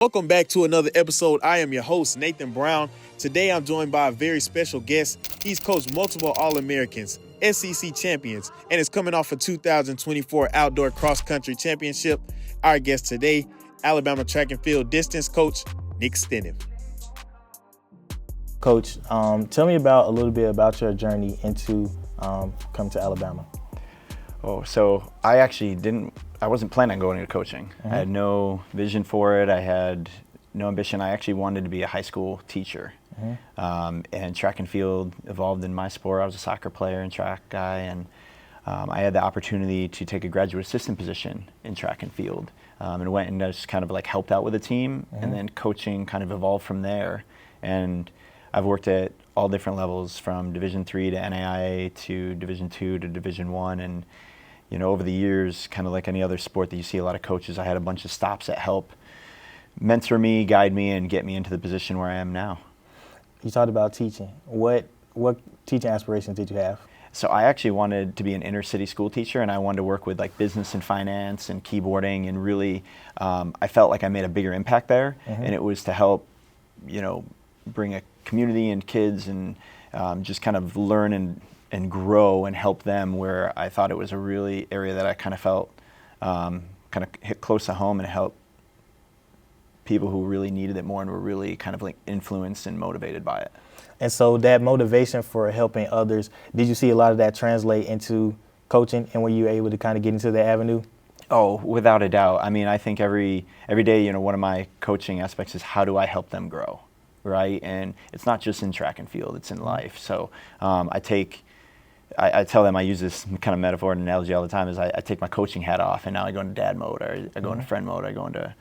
Welcome back to another episode. I am your host, Nathan Brown. Today I'm joined by a very special guest. He's coached multiple All-Americans, SEC champions, and is coming off a 2024 Outdoor Cross Country Championship. Our guest today, Alabama track and field distance coach, Nick Stenuf. Coach, tell me a little bit about your journey into come to Alabama. So I wasn't planning on going into coaching. Mm-hmm. I had no vision for it. I had no ambition. I actually wanted to be a high school teacher. Mm-hmm. And track and field evolved in my sport. I was a soccer player and track guy, and I had the opportunity to take a graduate assistant position in track and field. And went and just kind of like helped out with the team, Mm-hmm. and then coaching kind of evolved from there. And I've worked at all different levels, from Division III to NAIA to Division II to Division I, and over the years, kind of like any other sport that you see a lot of coaches, I had a bunch of stops that help mentor me, guide me, and get me into the position where I am now. You talked about teaching. What teaching aspirations did you have? So I actually wanted to be an inner city school teacher, and I wanted to work with like business and finance and keyboarding, and really I felt like I made a bigger impact there. Mm-hmm. And it was to help bring a community and kids and just kind of learn and grow and help them, where I thought it was a really area that I kind of felt kind of hit close to home and help people who really needed it more and were really kind of like influenced and motivated by it. And so that motivation for helping others, did you see a lot of that translate into coaching, and were you able to kind of get into that avenue? Oh, without a doubt. I mean, I think every day, one of my coaching aspects is how do I help them grow, right? And it's not just in track and field, it's in life. So I tell them, I use this kind of metaphor and analogy all the time, is I take my coaching hat off, and now I go into dad mode, or I go into friend mode, I go into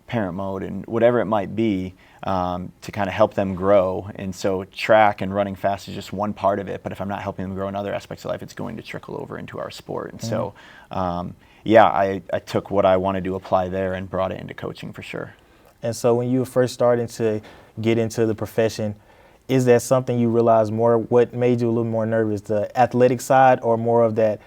parent mode, and whatever it might be, to kind of help them grow. And so track and running fast is just one part of it, but if I'm not helping them grow in other aspects of life, it's going to trickle over into our sport. And so, I took what I wanted to apply there and brought it into coaching for sure. And so when you were first starting to get into the profession, is that something you realized more, what made you a little more nervous, the athletic side or more of that,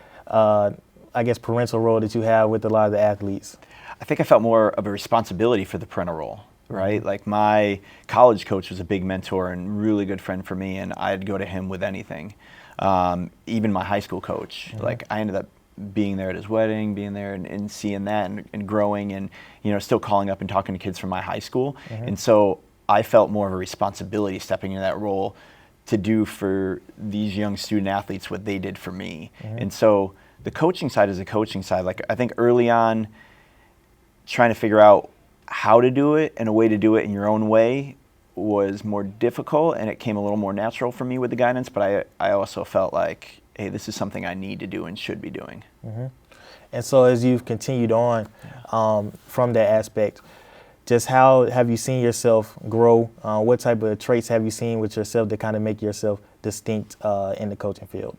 parental role that you have with a lot of the athletes? I think I felt more of a responsibility for the parental role, right? Mm-hmm. Like my college coach was a big mentor and really good friend for me, and I'd go to him with anything. Even my high school coach, Mm-hmm. like I ended up being there at his wedding, being there and seeing that and growing, and still calling up and talking to kids from my high school. Mm-hmm. And so I felt more of a responsibility stepping into that role to do for these young student athletes what they did for me. Mm-hmm. And so the coaching side is a coaching side. Like I think early on, trying to figure out how to do it and a way to do it in your own way was more difficult, and it came a little more natural for me with the guidance, but I also felt like, hey, this is something I need to do and should be doing. Mm-hmm. And so as you've continued on from that aspect, just how have you seen yourself grow? What type of traits have you seen with yourself that kind of make yourself distinct in the coaching field?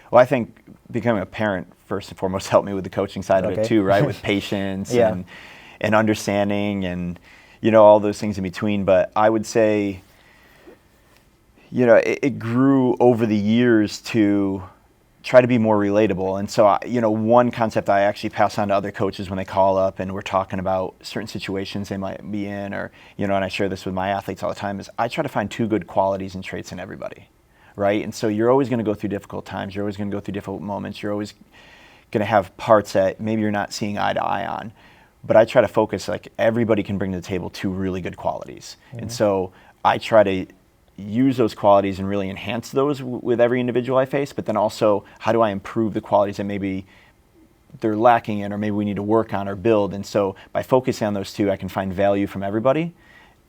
Well, I think becoming a parent first and foremost helped me with the coaching side of it too, right? With patience and understanding and, all those things in between. But I would say, it grew over the years to try to be more relatable. And so, one concept I actually pass on to other coaches when they call up and we're talking about certain situations they might be in, or, and I share this with my athletes all the time, is I try to find two good qualities and traits in everybody, right? And so you're always going to go through difficult times. You're always going to go through difficult moments. You're always going to have parts that maybe you're not seeing eye to eye on. But I try to focus, like everybody can bring to the table two really good qualities. Mm-hmm. And so I try to use those qualities and really enhance those with every individual I face, but then also how do I improve the qualities that maybe they're lacking in, or maybe we need to work on or build. And so by focusing on those two, I can find value from everybody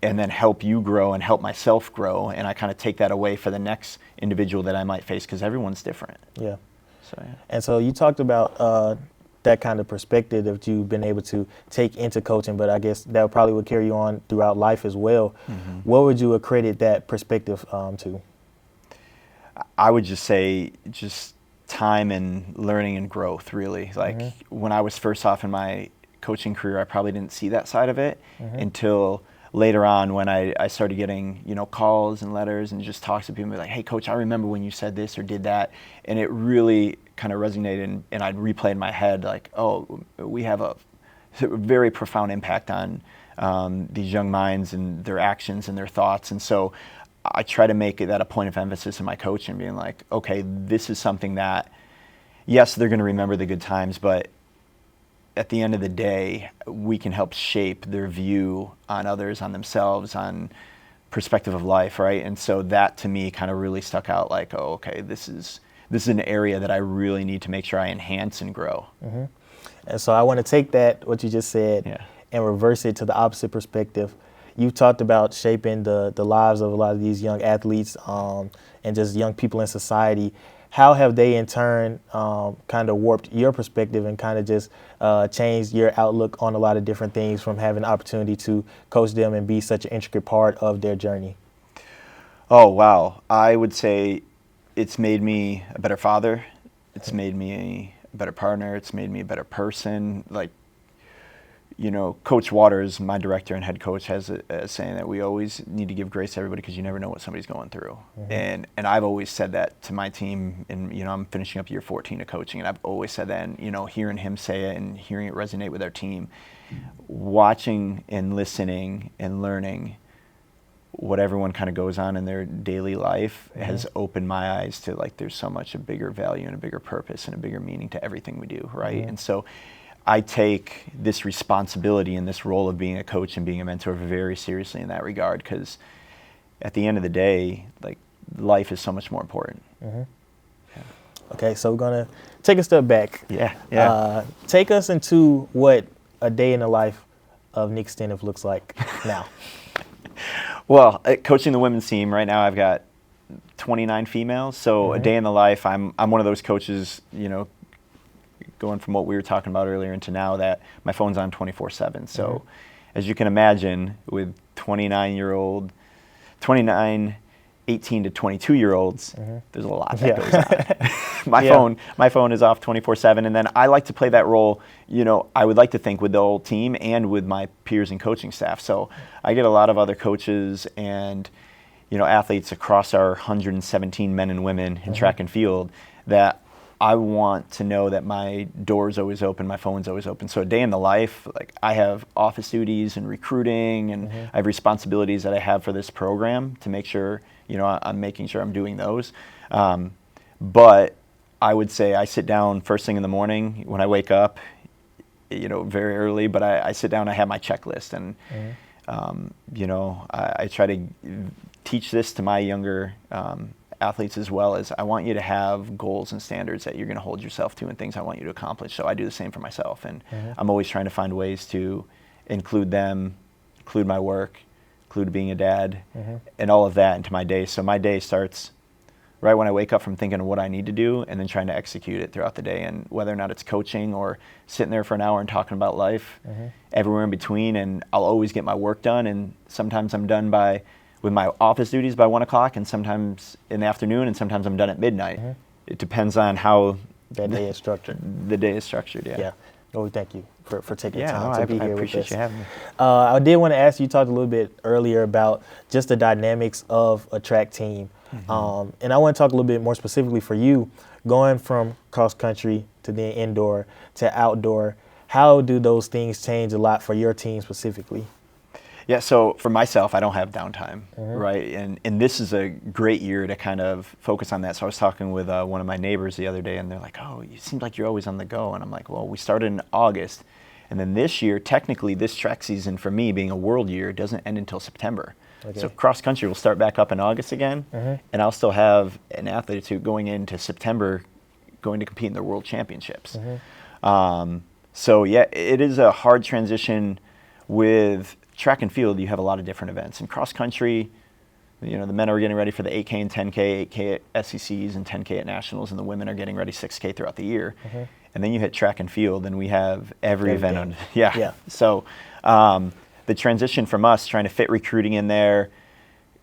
and then help you grow and help myself grow. And I kind of take that away for the next individual that I might face, because everyone's different. Yeah. So, yeah. And so you talked about that kind of perspective that you've been able to take into coaching, but I guess that probably would carry you on throughout life as well. Mm-hmm. What would you accredit that perspective to? I would just say just time and learning and growth, really. Like when I was first off in my coaching career, I probably didn't see that side of it until later on when I started getting, calls and letters and just talks to people like, hey, coach, I remember when you said this or did that. And it really kind of resonated, and I'd replay in my head like, oh, we have a very profound impact on these young minds and their actions and their thoughts. And so I try to make that a point of emphasis in my coaching, being like, okay, this is something that, yes, they're going to remember the good times, but at the end of the day, we can help shape their view on others, on themselves, on perspective of life, right? And so that to me kind of really stuck out, like, oh, okay, this is an area that I really need to make sure I enhance and grow. Mm-hmm. And so I want to take that, what you just said, Yeah. and reverse it to the opposite perspective. You talked about shaping the lives of a lot of these young athletes and just young people in society. How have they in turn kind of warped your perspective and kind of just changed your outlook on a lot of different things from having the opportunity to coach them and be such an intricate part of their journey? Oh, wow. I would say it's made me a better father. It's made me a better partner. It's made me a better person. Like, you know, Coach Waters, my director and head coach, has a saying that we always need to give grace to everybody because you never know what somebody's going through. Mm-hmm. And I've always said that to my team. And, you know, I'm finishing up year 14 of coaching, and I've always said that. And, you know, hearing him say it and hearing it resonate with our team, watching and listening and learning what everyone kind of goes on in their daily life has opened my eyes to, like, there's so much a bigger value and a bigger purpose and a bigger meaning to everything we do, right? And so I take this responsibility and this role of being a coach and being a mentor very seriously in that regard, because at the end of the day, like, life is so much more important. Yeah. Okay, so we're going to take a step back. Yeah. Take us into what a day in the life of Nick Stenuf looks like now. Well, coaching the women's team right now, I've got 29 females. So a day in the life, I'm one of those coaches, you know, going from what we were talking about earlier into now, that my phone's on 24/7. So as you can imagine, with 29, 18 to 22-year-olds, there's a lot that goes on. My phone is off 24/7, and then I like to play that role, you know, I would like to think, with the whole team and with my peers and coaching staff. So I get a lot of other coaches and, you know, athletes across our 117 men and women in track and field that I want to know that my door's always open, my phone's always open. So a day in the life, like, I have office duties and recruiting, and I have responsibilities that I have for this program to make sure, you know, I'm making sure I'm doing those. But I would say I sit down first thing in the morning when I wake up, you know, very early, but I sit down, I have my checklist, and, you know, I try to teach this to my younger athletes as well. As I want you to have goals and standards that you're going to hold yourself to and things I want you to accomplish. So I do the same for myself, and I'm always trying to find ways to include them, include my work, include being a dad, and all of that into my day. So my day starts right when I wake up from thinking of what I need to do and then trying to execute it throughout the day. And whether or not it's coaching or sitting there for an hour and talking about life, everywhere in between, and I'll always get my work done. And sometimes I'm done with my office duties by 1 o'clock, and sometimes in the afternoon, and sometimes I'm done at midnight. It depends on how that day is structured. The day is structured, yeah. Oh, thank you for taking time to be here with us. I appreciate you having me. I did want to ask you, talked a little bit earlier about just the dynamics of a track team. And I want to talk a little bit more specifically for you, going from cross country to then indoor to outdoor. How do those things change a lot for your team specifically? Yeah, so for myself, I don't have downtime, right? And this is a great year to kind of focus on that. So I was talking with one of my neighbors the other day, and they're like, oh, you seem like you're always on the go. And I'm like, well, we started in August. And then this year, technically, this track season for me, being a world year, doesn't end until September. Okay. So cross country will start back up in August again. And I'll still have an athlete or two going into September going to compete in the world championships. So yeah, it is a hard transition. With track and field, you have a lot of different events. In cross country, you know, the men are getting ready for the 8K and 10K, 8K at SECs and 10K at nationals, and the women are getting ready 6K throughout the year. And then you hit track and field, and we have every event on. So the transition from us trying to fit recruiting in there,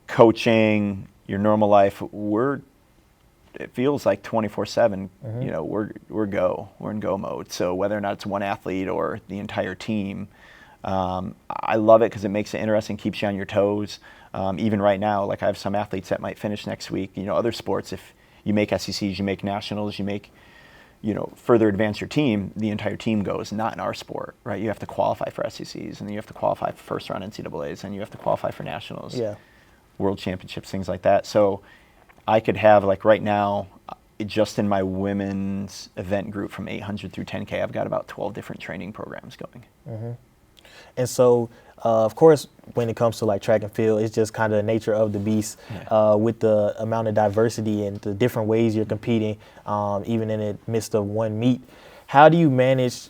coaching, your normal life, it feels like 24/7. You know, we're in go mode. So whether or not it's one athlete or the entire team, I love it because it makes it interesting, keeps you on your toes. Even right now, like, I have some athletes that might finish next week. You know, other sports, if you make SECs, you make nationals, you make, further advance your team, the entire team goes, not in our sport, right? You have to qualify for SECs, and then you have to qualify for first round NCAAs, and you have to qualify for nationals, world championships, things like that. So I could have, like right now, just in my women's event group from 800 through 10K, I've got about 12 different training programs going. Mm-hmm. And so, of course, when it comes to like track and field, it's just kind of the nature of the beast with the amount of diversity and the different ways you're competing, even in the midst of one meet. How do you manage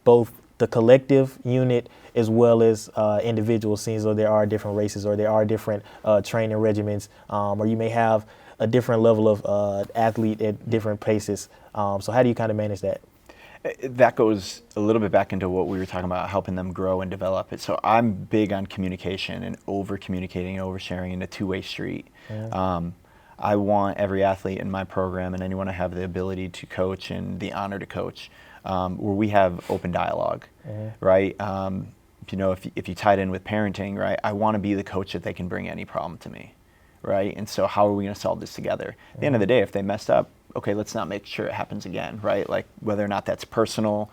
both the collective unit as well as individual scenes, or there are different races, or there are different training regimens, or you may have a different level of athlete at different paces. So how do you kind of manage that? That goes a little bit back into what we were talking about, helping them grow and develop it. So I'm big on communication and over-communicating, oversharing in a two-way street. I want every athlete in my program and anyone I have the ability to coach and the honor to coach, where we have open dialogue, right? If you tie it in with parenting, right, I want to be the coach that they can bring any problem to me, right? And so how are we going to solve this together? At the end of the day, if they messed up, okay, let's not make sure it happens again, right? Like whether or not that's personal,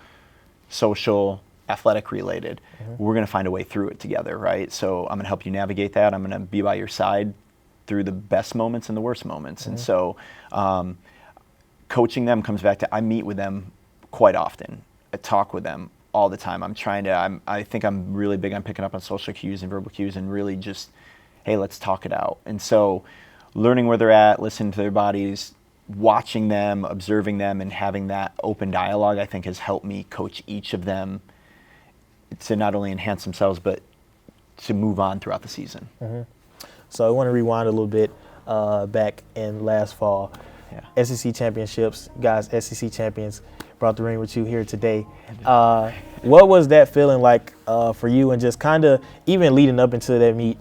social, athletic related, we're going to find a way through it together, right? So I'm going to help you navigate that. I'm going to be by your side through the best moments and the worst moments. And so coaching them comes back to, I meet with them quite often. I talk with them all the time. I think I'm really big on picking up on social cues and verbal cues and really just, hey, let's talk it out. And so learning where they're at, listening to their bodies, watching them, observing them, and having that open dialogue, I think has helped me coach each of them to not only enhance themselves, but to move on throughout the season. So I want to rewind a little bit back in last fall. SEC championships, guys, SEC champions, brought the ring with you here today. What was that feeling like for you, and just kind of even leading up into that meet,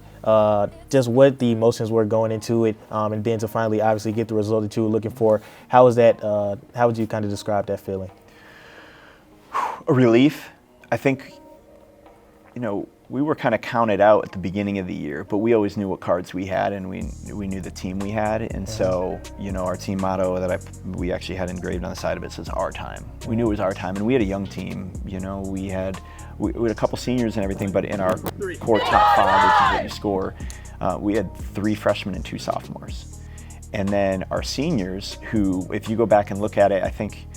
just what the emotions were going into it, and then to finally obviously get the result that you were looking for? How was that? How would you kind of describe that feeling? A relief. I think, we were kind of counted out at the beginning of the year, but we always knew what cards we had, and we knew the team we had. And so, our team motto that we actually had engraved on the side of it says "Our Time." We knew it was our time, and we had a young team. We had a couple seniors and everything, but in our core top five, which is what you score, we had 3 freshmen and 2 sophomores. And then our seniors, who, if you go back and look at it, I think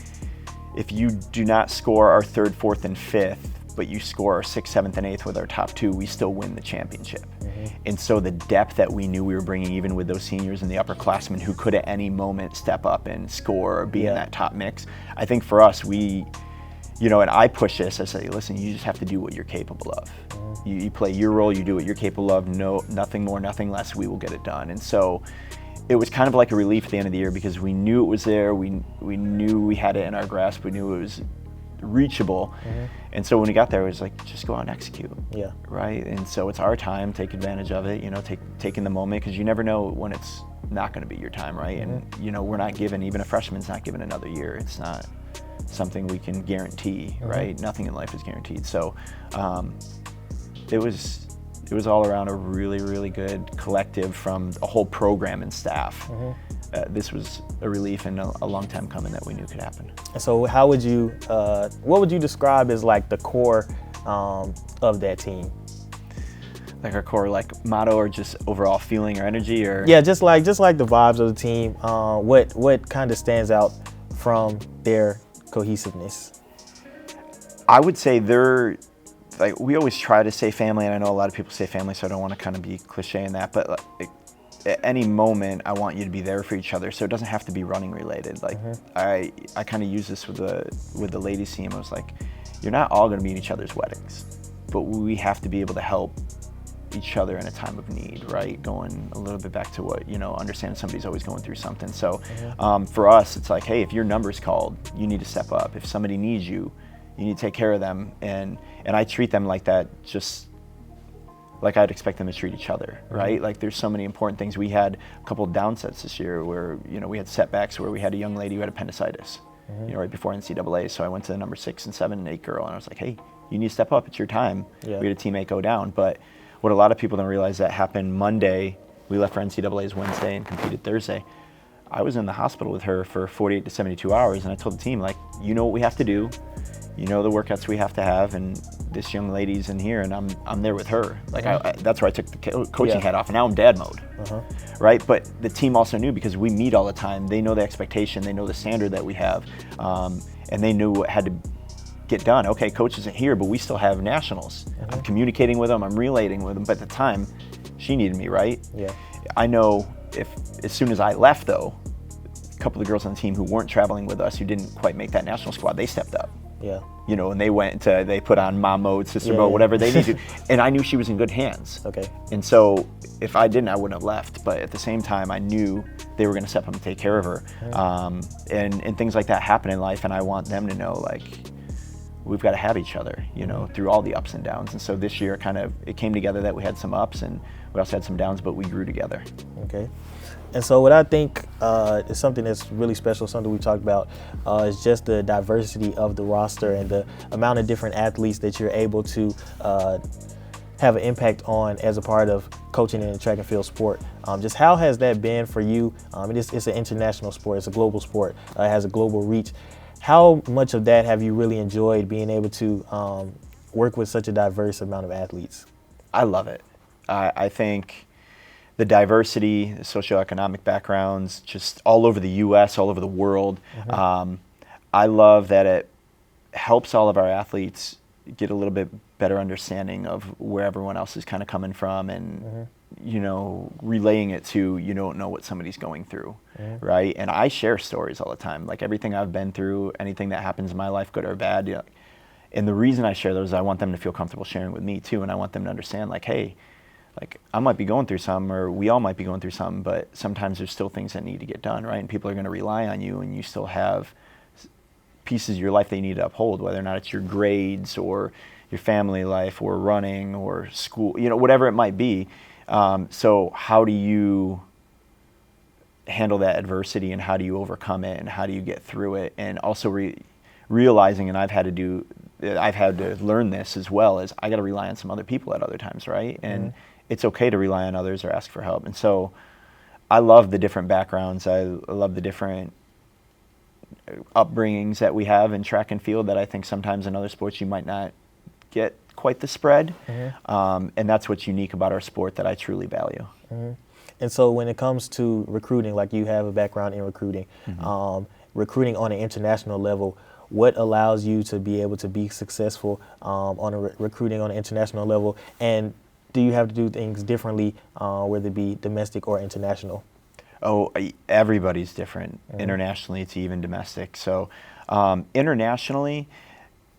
if you do not score our 3rd, 4th, and 5th, but you score our 6th, 7th, and 8th with our top 2, we still win the championship. And so the depth that we knew we were bringing, even with those seniors and the upperclassmen who could at any moment step up and score or be in that top mix, I think for us, and I push this, I say, listen, you just have to do what you're capable of. You play your role, you do what you're capable of, nothing more, nothing less, we will get it done. And so it was kind of like a relief at the end of the year, because we knew it was there, we knew we had it in our grasp, we knew it was reachable. And so when we got there, it was like, just go out and execute. Right? And so it's our time, take advantage of it, taking the moment, because you never know when it's not going to be your time, right? And, we're not given, even a freshman's not given another year. It's not something we can guarantee, right? Nothing in life is guaranteed. So it was all around a really, really good collective from a whole program and staff. This was a relief and a long time coming that we knew could happen. And so how would you, what would you describe as like the core of that team? Like our core motto, or just overall feeling or energy, or? Yeah, just like the vibes of the team. What kind of stands out from their cohesiveness? I would say they're, we always try to say family, and I know a lot of people say family, so I don't want to kind of be cliche in that, but at any moment, I want you to be there for each other, so it doesn't have to be running related. I kind of use this with the ladies team. I was like, you're not all going to be in each other's weddings, but we have to be able to help each other in a time of need, right? Going a little bit back to what, understand somebody's always going through something. So for us, it's like, hey, if your number's called, you need to step up. If somebody needs you, you need to take care of them. And I treat them like that, just like I'd expect them to treat each other, right? Like there's so many important things. We had a couple of downsets this year where, we had setbacks where we had a young lady who had appendicitis, right before NCAA. So I went to the number 6 and 7 and 8 girl, and I was like, hey, you need to step up. It's your time. We had a teammate go down. But what a lot of people don't realize, that happened Monday. We left for NCAA's Wednesday and competed Thursday. I was in the hospital with her for 48 to 72 hours, and I told the team, like, you know what we have to do, you know the workouts we have to have, and this young lady's in here, and I'm there with her. Like, that's where I took the coaching hat off, and now I'm dad mode, right? But the team also knew, because we meet all the time, they know the expectation, they know the standard that we have, and they knew what had to get done. Okay, coach isn't here, but we still have nationals. I'm communicating with them, I'm relating with them, but at the time, she needed me, right? Yeah. I know as soon as I left, though, a couple of girls on the team who weren't traveling with us, who didn't quite make that national squad, they stepped up. Yeah. You know, and they put on mom mode, sister mode, whatever they need to. And I knew she was in good hands. Okay. And so if I didn't, I wouldn't have left. But at the same time, I knew they were going to step up and take care of her. And things like that happen in life, and I want them to know, like, we've got to have each other, you know, through all the ups and downs. And so this year, it came together that we had some ups and we also had some downs, but we grew together. Okay. And so what I think is something that's really special, something we talked about, is just the diversity of the roster and the amount of different athletes that you're able to have an impact on as a part of coaching in a track and field sport. Just how has that been for you? It's an international sport, it's a global sport, it has a global reach. How much of that have you really enjoyed, being able to work with such a diverse amount of athletes? I love it. I think the diversity, the socioeconomic backgrounds, just all over the U.S., all over the world. I love that it helps all of our athletes get a little bit better understanding of where everyone else is kind of coming from, and you know, relaying it to, you don't know what somebody's going through, right? And I share stories all the time, like everything I've been through, anything that happens in my life, good or bad. You know, and the reason I share those is I want them to feel comfortable sharing with me too, and I want them to understand, like, hey, like, I might be going through something, or we all might be going through something, but sometimes there's still things that need to get done, right? And people are going to rely on you, and you still have pieces of your life that you need to uphold, whether or not it's your grades or your family life or running or school, you know, whatever it might be. So how do you handle that adversity, and how do you overcome it, and how do you get through it? And also realizing, and I've had to learn this as well, is I got to rely on some other people at other times, right? And it's okay to rely on others or ask for help. And so I love the different backgrounds. I love the different upbringings that we have in track and field that I think sometimes in other sports you might not get quite the spread. And that's what's unique about our sport that I truly value. And so when it comes to recruiting, like you have a background in recruiting, recruiting on an international level, what allows you to be able to be successful on recruiting on an international level? And do you have to do things differently, whether it be domestic or international? Oh, everybody's different, internationally to even domestic. So internationally,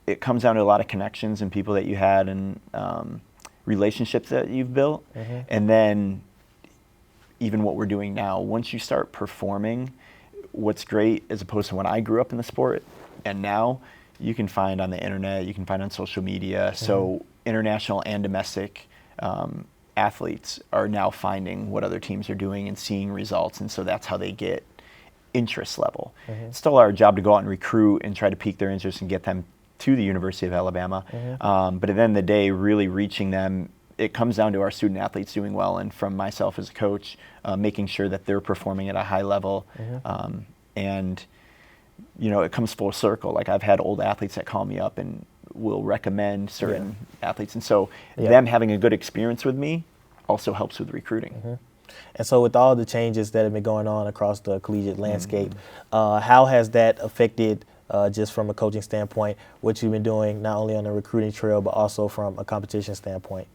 it comes down to a lot of connections and people that you had, and relationships that you've built. And then even what we're doing now, once you start performing, what's great, as opposed to when I grew up in the sport and now, you can find on the internet, you can find on social media. So international and domestic athletes are now finding what other teams are doing and seeing results, and so that's how they get interest level. It's still our job to go out and recruit and try to pique their interest and get them to the University of Alabama. But at the end of the day, really reaching them, it comes down to our student athletes doing well, and from myself as a coach, making sure that they're performing at a high level. And you know, it comes full circle. Like, I've had old athletes that call me up and will recommend certain athletes, and so them having a good experience with me also helps with recruiting. And so with all the changes that have been going on across the collegiate landscape, how has that affected, just from a coaching standpoint, what you've been doing, not only on the recruiting trail, but also from a competition standpoint?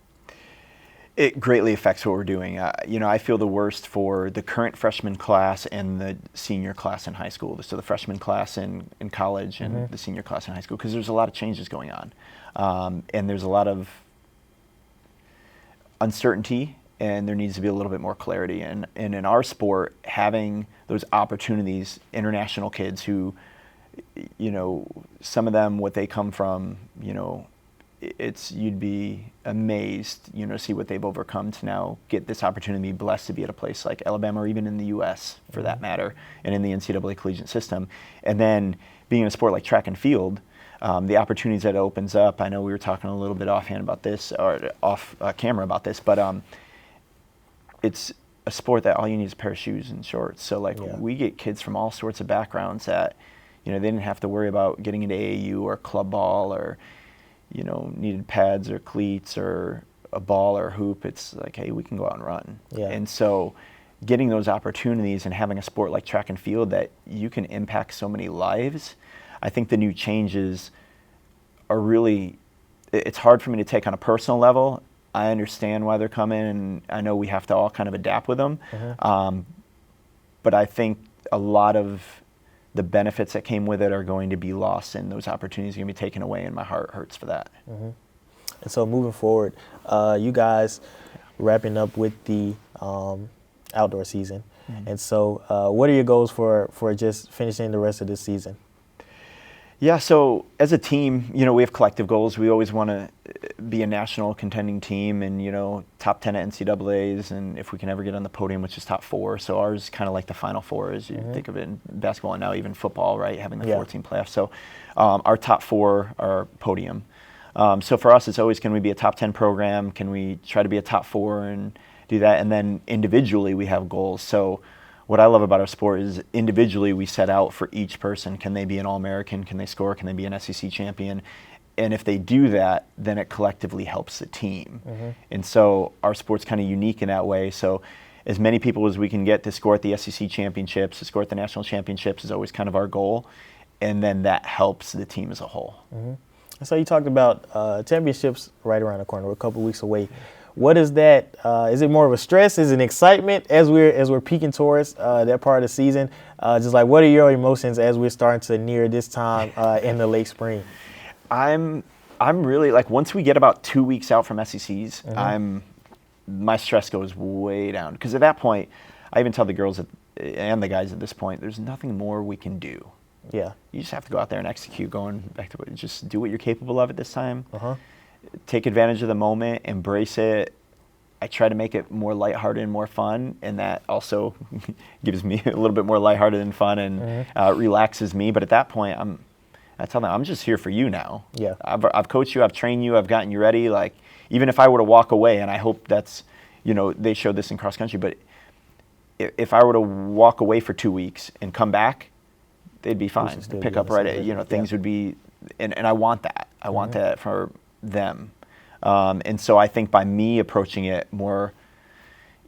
It greatly affects what we're doing. You know, I feel the worst for the current freshman class and the senior class in high school. So the freshman class in college and the senior class in high school, because there's a lot of changes going on. And there's a lot of uncertainty, and there needs to be a little bit more clarity. And in our sport, having those opportunities, international kids who, you know, some of them, what they come from, you know, you'd be amazed, you know, to see what they've overcome to now get this opportunity, be blessed to be at a place like Alabama, or even in the U.S. for that matter, and in the NCAA collegiate system. And then being in a sport like track and field, the opportunities that it opens up. I know we were talking a little bit offhand about this, or off camera about this, but it's a sport that all you need is a pair of shoes and shorts. So like we get kids from all sorts of backgrounds that, they didn't have to worry about getting into AAU or club ball or, needed pads or cleats or a ball or hoop. It's like, hey, we can go out and run. Yeah. And so getting those opportunities and having a sport like track and field that you can impact so many lives, I think the new changes are really, it's hard for me to take on a personal level. I understand why they're coming, and I know we have to all kind of adapt with them. But I think a lot of the benefits that came with it are going to be lost, and those opportunities are going to be taken away, and my heart hurts for that. And so moving forward, you guys wrapping up with the outdoor season. And so what are your goals for just finishing the rest of this season? Yeah, so as a team, we have collective goals. We always want to be a national contending team and, top 10 at NCAAs, and if we can ever get on the podium, which is top 4. So ours is kind of like the Final Four, as you think of it in basketball and now even football, right, having the 14 playoffs. So our top 4 are podium. So for us, it's always, can we be a top 10 program? Can we try to be a top 4 and do that? And then individually, we have goals. So what I love about our sport is individually we set out for each person. Can they be an All-American? Can they score? Can they be an SEC champion? And if they do that, then it collectively helps the team. And so our sport's kind of unique in that way. So as many people as we can get to score at the SEC championships, to score at the national championships is always kind of our goal. And then that helps the team as a whole. So you talked about championships right around the corner. We're a couple weeks away. What is that? Is it more of a stress? Is it an excitement as we're peaking towards that part of the season? Just like, what are your emotions as we're starting to near this time in the late spring? I'm really, like, once we get about 2 weeks out from SECs, my stress goes way down, because at that point, I even tell the girls and the guys at this point, there's nothing more we can do. Yeah, you just have to go out there and execute. Going back to what, just do what you're capable of at this time. Take advantage of the moment, embrace it. I try to make it more lighthearted and more fun, and that also gives me a little bit more lighthearted and fun, and relaxes me. But at that point, I tell them, I'm just here for you now. Yeah, I've coached you, I've trained you, I've gotten you ready. Like, even if I were to walk away, and I hope that's, they showed this in cross country, but if I were to walk away for 2 weeks and come back, they'd be fine. Pick up right at, things would be, and I want that. I want that for them. And so I think by me approaching it more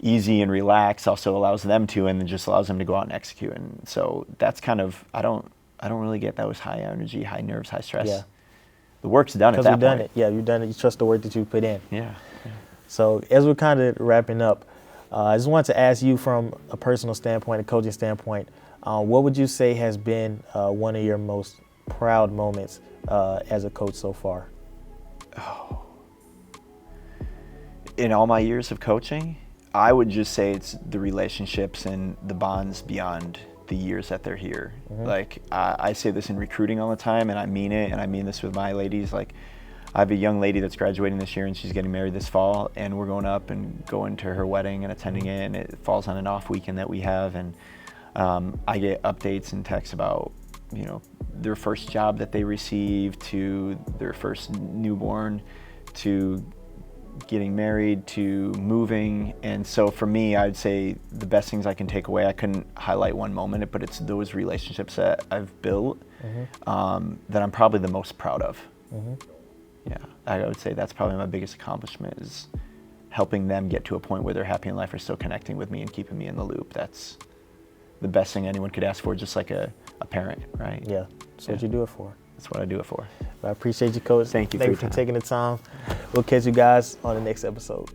easy and relaxed also allows them to, and then just allows them to go out and execute. And so that's kind of, I don't really get those high energy, high nerves, high stress. Yeah. The work's done at that point. Because you've done it. Yeah, you've done it. You trust the work that you put in. Yeah. So as we're kind of wrapping up, I just wanted to ask you from a personal standpoint, a coaching standpoint, what would you say has been one of your most proud moments as a coach so far? In all my years of coaching, I would just say it's the relationships and the bonds beyond the years that they're here. Like, I say this in recruiting all the time, and I mean it, and I mean this with my ladies. Like, I have a young lady that's graduating this year, and she's getting married this fall, and we're going up and going to her wedding and attending it, and it falls on an off weekend that we have, and I get updates and texts about, their first job that they received, to their first newborn, to getting married, to moving. And so for me, I'd say the best things I can take away, I couldn't highlight one moment, but it's those relationships that I've built that I'm probably the most proud of. Yeah, I would say that's probably my biggest accomplishment, is helping them get to a point where they're happy in life, or still connecting with me and keeping me in the loop. That's the best thing anyone could ask for, just like a parent, right? Yeah, that's what you do it for. That's what I do it for. I appreciate you, Coach. Thank you for taking the time. We'll catch you guys on the next episode.